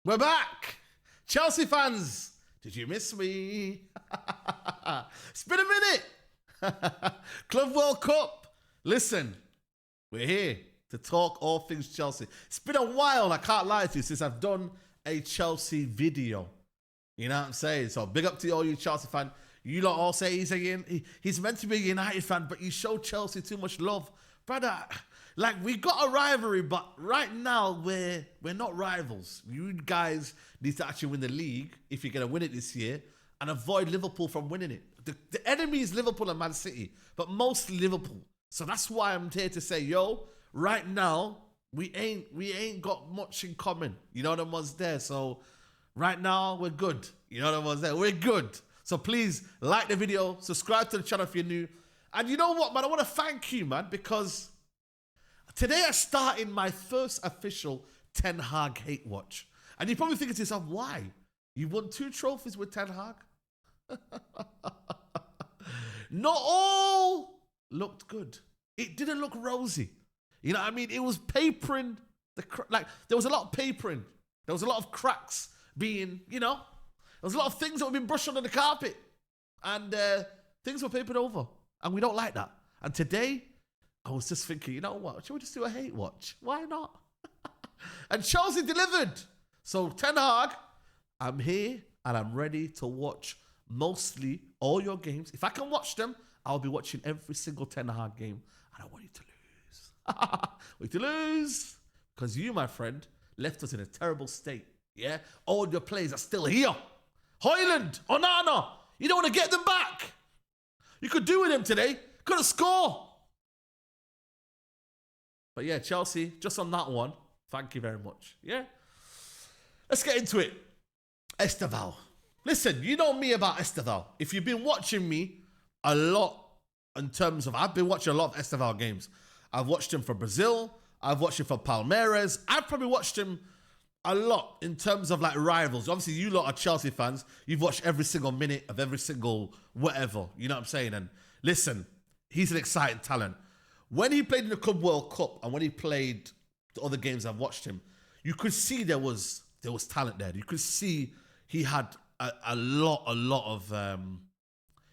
We're back. Chelsea fans, did you miss me? It's been a minute. Club World Cup. Listen, we're here to talk all things Chelsea. It's been a while, I can't lie to you, since I've done a Chelsea video. You know what I'm saying? So big up to all you Chelsea fans. You lot all say he's meant to be a United fan, but you show Chelsea too much love. Brother, like, we got a rivalry, but right now we're not rivals. You guys need to actually win the league if you're going to win it this year and avoid Liverpool from winning it. The enemy is Liverpool and Man City, but mostly Liverpool. So that's why I'm here to say, yo, right now, we ain't got much in common. You know what one's there. So right now, we're good. You know what one's there. We're good. So please like the video, subscribe to the channel if you're new. And you know what, man? I want to thank you, man, because today I started my first official Ten Hag hate watch. And you're probably thinking to yourself, why? You won 2 trophies with Ten Hag? Not all looked good. It didn't look rosy. You know what I mean? It was papering. There was a lot of papering. There was a lot of cracks being, you know, there was a lot of things that were being brushed under the carpet. And things were papered over. And we don't like that. And today, I was just thinking, you know what? Should we just do a hate watch? Why not? And Chelsea delivered. So Ten Hag, I'm here and I'm ready to watch mostly all your games. If I can watch them, I'll be watching every single Ten Hag game. And I want you to lose. I want you to lose. Because you, my friend, left us in a terrible state. Yeah? All your players are still here. Højlund, Onana, you don't want to get them back. You could do with them today. Could have scored. But yeah, Chelsea, just on that one, thank you very much. Yeah? Let's get into it. Estevao. Listen, you know me about Estevao. If you've been watching me a lot in terms of, I've been watching a lot of Estevao games. I've watched him for Brazil. I've watched him for Palmeiras. I've probably watched him a lot in terms of like rivals. Obviously, you lot are Chelsea fans. You've watched every single minute of every single whatever. You know what I'm saying? And listen, he's an exciting talent. When he played in the Club World Cup and when he played the other games I've watched him, you could see there was talent there. You could see he had a lot of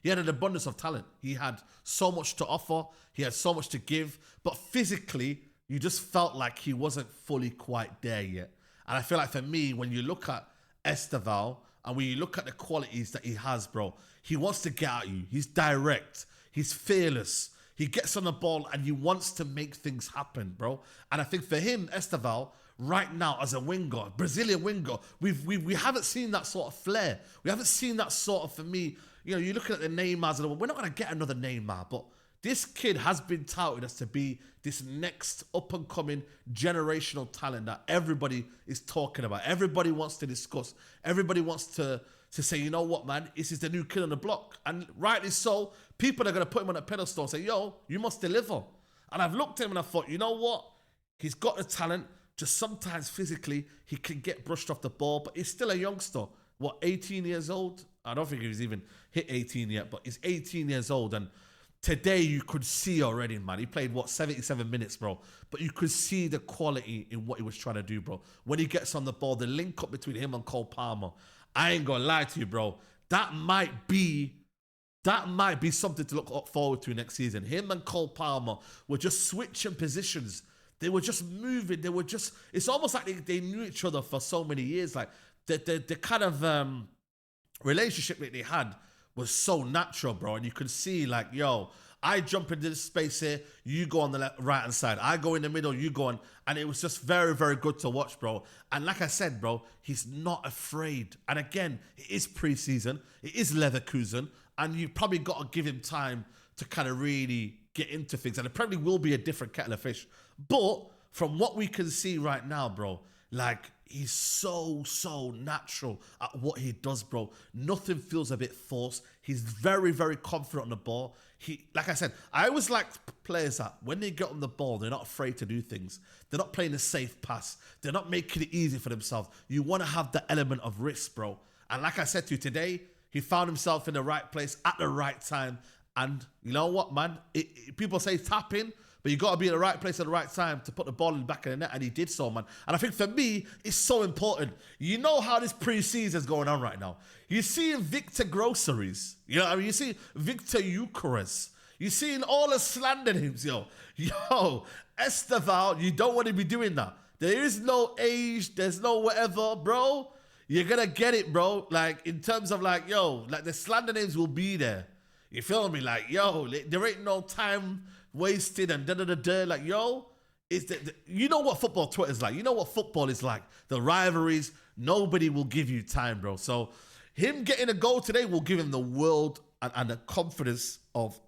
he had an abundance of talent. He had so much to offer. He had so much to give. But physically, you just felt like he wasn't fully quite there yet. And I feel like for me, when you look at Estevao and when you look at the qualities that he has, bro, he wants to get at you. He's direct. He's fearless. He gets on the ball and he wants to make things happen, bro. And I think for him, Estevao, right now as a winger, Brazilian winger, we haven't seen that sort of flair. We haven't seen that sort of, for me, you know, you're looking at the Neymars and we're not going to get another Neymar, but this kid has been touted as to be this next up-and-coming generational talent that everybody is talking about. Everybody wants to discuss. Everybody wants to say, you know what, man, this is the new kid on the block. And rightly so, people are going to put him on a pedestal and say, yo, you must deliver. And I've looked at him and I thought, you know what? He's got the talent. Just sometimes physically, he can get brushed off the ball, but he's still a youngster. What, 18 years old? I don't think he's even hit 18 yet, but he's 18 years old. And today, you could see already, man. He played, 77 minutes, bro. But you could see the quality in what he was trying to do, bro. When he gets on the ball, the link up between him and Cole Palmer, I ain't gonna lie to you, bro. That might be something to look forward to next season. Him and Cole Palmer were just switching positions. They were just moving. They were just, it's almost like they knew each other for so many years. Like, the kind of relationship that they had was so natural, bro. And you could see, like, yo, I jump into this space here, you go on the right-hand side. I go in the middle, you go on. And it was just very, very good to watch, bro. And like I said, bro, he's not afraid. And again, it is preseason. It is Leverkusen. And you probably got to give him time to kind of really get into things. And it probably will be a different kettle of fish. But from what we can see right now, bro, like, he's so natural at what he does, bro. Nothing feels a bit forced. He's very, very confident on the ball. Like I said, I always like players that when they get on the ball, they're not afraid to do things. They're not playing a safe pass. They're not making it easy for themselves. You want to have the element of risk, bro. And like I said to you today, he found himself in the right place at the right time. And you know what, man? People say tap in, But you got to be in the right place at the right time to put the ball in the back of the net, and he did so, man. And I think for me, it's so important. You know how this pre-season is going on right now. You see Victor Groceries, you know what I mean? You see Victor Eucharist. You seeing all the slander names, yo. Yo, Estevao, you don't want to be doing that. There is no age, there's no whatever, bro. You're going to get it, bro. Like, in terms of like, yo, like the slander names will be there. You feel me? Like, yo, there ain't no time wasted and da-da-da-da. Like, yo, you know what football Twitter's like. You know what football is like. The rivalries, nobody will give you time, bro. So him getting a goal today will give him the world and the confidence of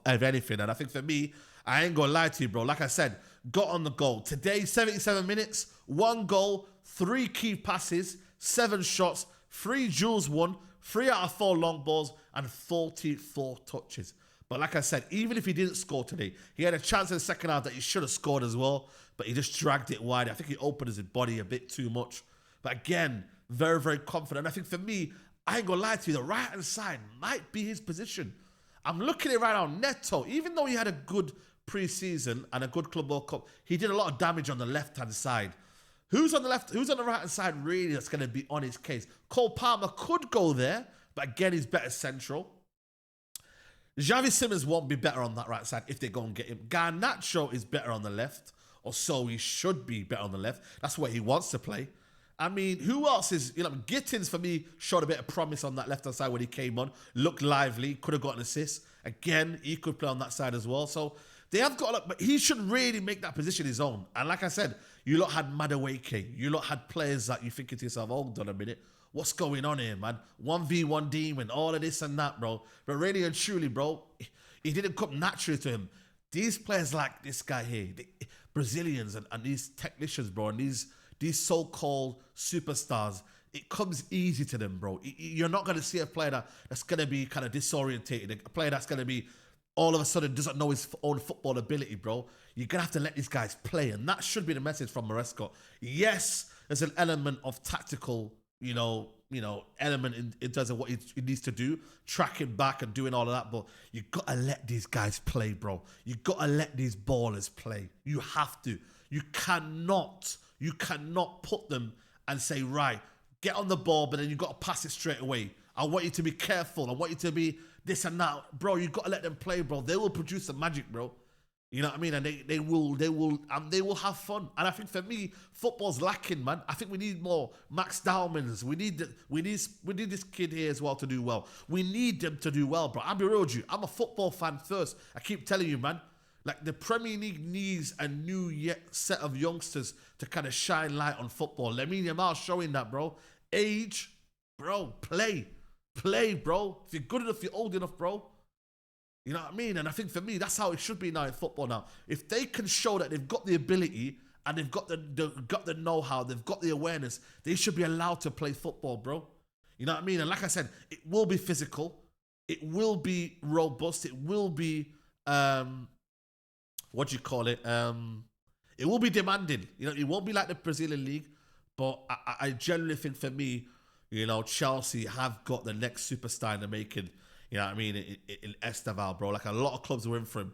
anything. And I think for me, I ain't going to lie to you, bro. Like I said, got on the goal. Today, 77 minutes, 1 goal, 3 key passes, 7 shots, 3 duels won, 3 out of 4 long balls, and 44 touches. But like I said, even if he didn't score today, he had a chance in the second half that he should have scored as well, but he just dragged it wide. I think he opened his body a bit too much. But again, very, very confident. I think for me, I ain't going to lie to you, the right-hand side might be his position. I'm looking at it right now, Neto, even though he had a good pre-season and a good Club World Cup, he did a lot of damage on the left-hand side. Who's on the left? Who's on the right-hand side really that's going to be on his case? Cole Palmer could go there, but again, he's better central. Xavi Simons won't be better on that right side if they go and get him. Garnacho is better on the left, or so he should be better on the left. That's where he wants to play. I mean, who else is, Gittins for me showed a bit of promise on that left-hand side when he came on. Looked lively, could have got an assist. Again, he could play on that side as well. So they have got, but he should really make that position his own. And like I said, you lot had Madueke. You lot had players that you thinking to yourself, hold on a minute. What's going on here, man? 1v1 demon, all of this and that, bro. But really and truly, bro, he didn't come naturally to him. These players like this guy here, the Brazilians and these technicians, bro, and these so-called superstars, it comes easy to them, bro. You're not going to see a player that's going to be kind of disorientated, a player that's going to be all of a sudden doesn't know his own football ability, bro. You're going to have to let these guys play, and that should be the message from Maresca. Yes, there's an element of tactical element in terms of what he needs to do, tracking back and doing all of that. But you got to let these guys play, bro. You got to let these ballers play. You have to. You cannot put them and say, right, get on the ball, but then you got to pass it straight away. I want you to be careful. I want you to be this and that. Bro, you got to let them play, bro. They will produce the magic, bro. You know what I mean? And they will have fun. And I think for me, football's lacking, man. I think we need more Max Daumans. We need this kid here as well to do well. We need them to do well, bro. I'll be real with you. I'm a football fan first. I keep telling you, man. Like the Premier League needs a new set of youngsters to kind of shine light on football. Lamine Yamal showing that, bro. Age, bro. Play, bro. If you're good enough, you're old enough, bro. You know what I mean? And I think for me, that's how it should be now in football now. If they can show that they've got the ability and they've got the know-how, they've got the awareness, they should be allowed to play football, bro. You know what I mean? And like I said, it will be physical. It will be robust. It will be, it will be demanding. You know, it won't be like the Brazilian league. But I generally think for me, Chelsea have got the next superstar in the making. You know what I mean? In Estevao, bro. Like a lot of clubs were in for him.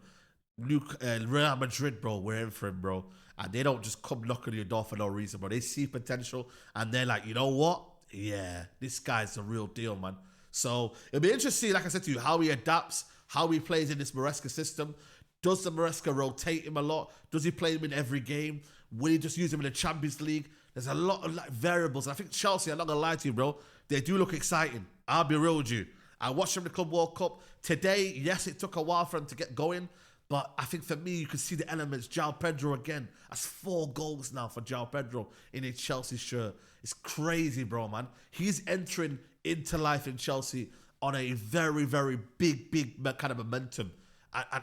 Real Madrid, bro, we're in for him, bro. And they don't just come knocking on your door for no reason, bro. They see potential and they're like, you know what? Yeah, this guy's the real deal, man. So it'll be interesting, like I said to you, how he adapts, how he plays in this Maresca system. Does the Maresca rotate him a lot? Does he play him in every game? Will he just use him in the Champions League? There's a lot of variables. And I think Chelsea, I'm not going to lie to you, bro, they do look exciting. I'll be real with you. I watched them in the Club World Cup. Today, yes, it took a while for them to get going, but I think for me, you can see the elements. Joao Pedro again. That's 4 goals now for Joao Pedro in his Chelsea shirt. It's crazy, bro, man. He's entering into life in Chelsea on a very, very big kind of momentum.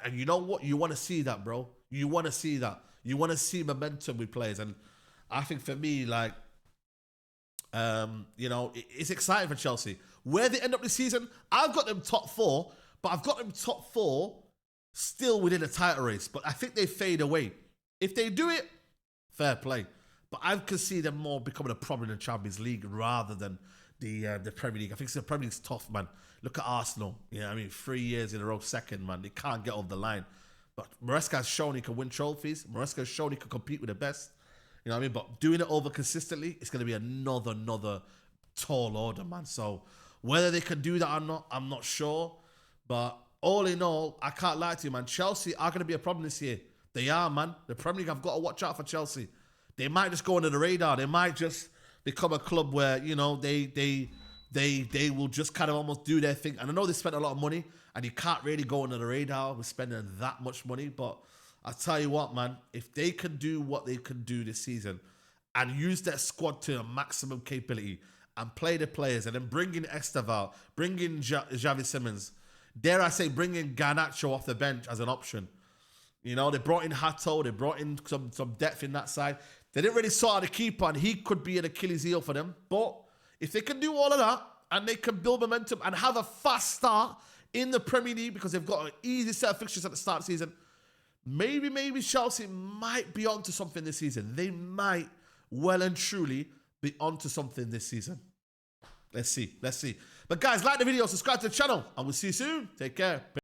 And you know what? You want to see that, bro. You want to see that. You want to see momentum with players. And I think for me, like, it's exciting for Chelsea. Where they end up this season, I've got them top 4, but I've got them top 4 still within a title race. But I think they fade away. If they do it, fair play. But I can see them more becoming a problem in the Champions League rather than the Premier League. I think the Premier League's tough, man. Look at Arsenal. You know what I mean? 3 years in a row second, man. They can't get over the line. But Maresca has shown he can win trophies. Maresca has shown he can compete with the best. You know what I mean? But doing it over consistently, it's going to be another tall order, man. So whether they can do that or not, I'm not sure. But all in all, I can't lie to you, man. Chelsea are going to be a problem this year. They are, man. The Premier League have got to watch out for Chelsea. They might just go under the radar. They might just become a club where, you know, they will just kind of almost do their thing. And I know they spent a lot of money, and you can't really go under the radar with spending that much money. But I'll tell you what, man, if they can do what they can do this season and use their squad to a maximum capability and play the players and then bring in Estevao, bring in Xavi Simons, dare I say, bring in Garnacho off the bench as an option. You know, they brought in Hato, they brought in some depth in that side. They didn't really sort out the keeper, and he could be an Achilles heel for them. But if they can do all of that, and they can build momentum and have a fast start in the Premier League because they've got an easy set of fixtures at the start of the season, maybe Chelsea might be onto something this season. They might well and truly be onto something this season. Let's see. But guys, like the video, subscribe to the channel, and we'll see you soon. Take care.